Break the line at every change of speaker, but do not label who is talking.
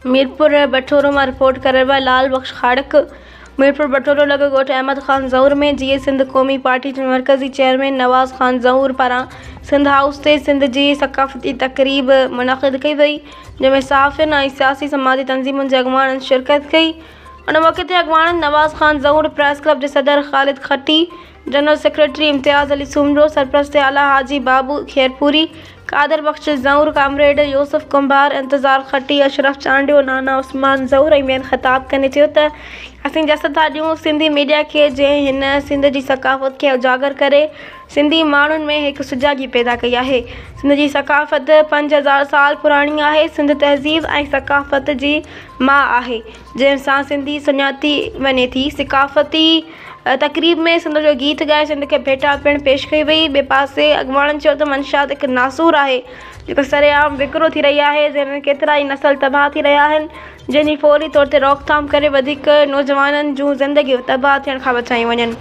मीरपुर बटोरो में रिपोर्ट कर लाल बख्श खाड़क। मीरपुर बटोरो लॻो ॻोठ अहमद ख़ान ज़हूर में जीअं सिंध क़ौमी पार्टी जे मरकज़ी चेयरमैन नवाज़ ख़ान ज़हूर पारां सिंध हाउस ते सिंध जी सक़ाफ़ती तक़रीब मुनक़िद कई वई, जंहिंमें सहाफ़ियुनि ऐं सियासी समाजी तंज़ीमुनि जे अॻुवाणनि शिरकत कई। उन मौक़े ते अॻुवाणनि नवाज़ ख़ान ज़हूर, प्रेस क्लब जे सदर ख़ालिद खट्टी, जनरल सेक्रेटरी इम्तियाज़ अली सुमरो, सरपरस्त आला हाजी बाबू खैरपुरी, कादर बख्श ज़हूर, कामरेड यूसुफ कुंभार, इंतज़ार खट्टी, अशरफ चांडियो, नाना उस्मान ज़हूर ऐं ॿियनि ख़िताब कंदे चयो त असीं जसद था ॾियूं सिंधी मीडिया खे, जंहिं हिन सिंध जी सक़ाफ़त खे उजागर करे सिंधी माण्हुनि में हिकु सुजाॻी पैदा कई आहे। सिंध जी सक़ाफ़त 5000 साल पुराणी आहे। सिंध तहज़ीब ऐं सक़ाफ़त जी माउ आहे, जंहिं सां सिंधी सुञाती वञे थी। सक़ाफ़ती तक़रीब में सिंध जो गीत ॻाए सिंध खे भेटा पिणु पेश कई वई। ॿिए पासे अॻुवाणनि चयो त मंशात हिकु नासूर आहे जेको सरेआम विकिरो थी रही आहे, जंहिंमें केतिरा ई नसल तबाह थी रहिया आहिनि, जंहिंजी फौरी तौर ते रोकथाम करे वधीक नौजवाननि जूं ज़िंदगियूं तबाह थियण खां बचायूं वञनि।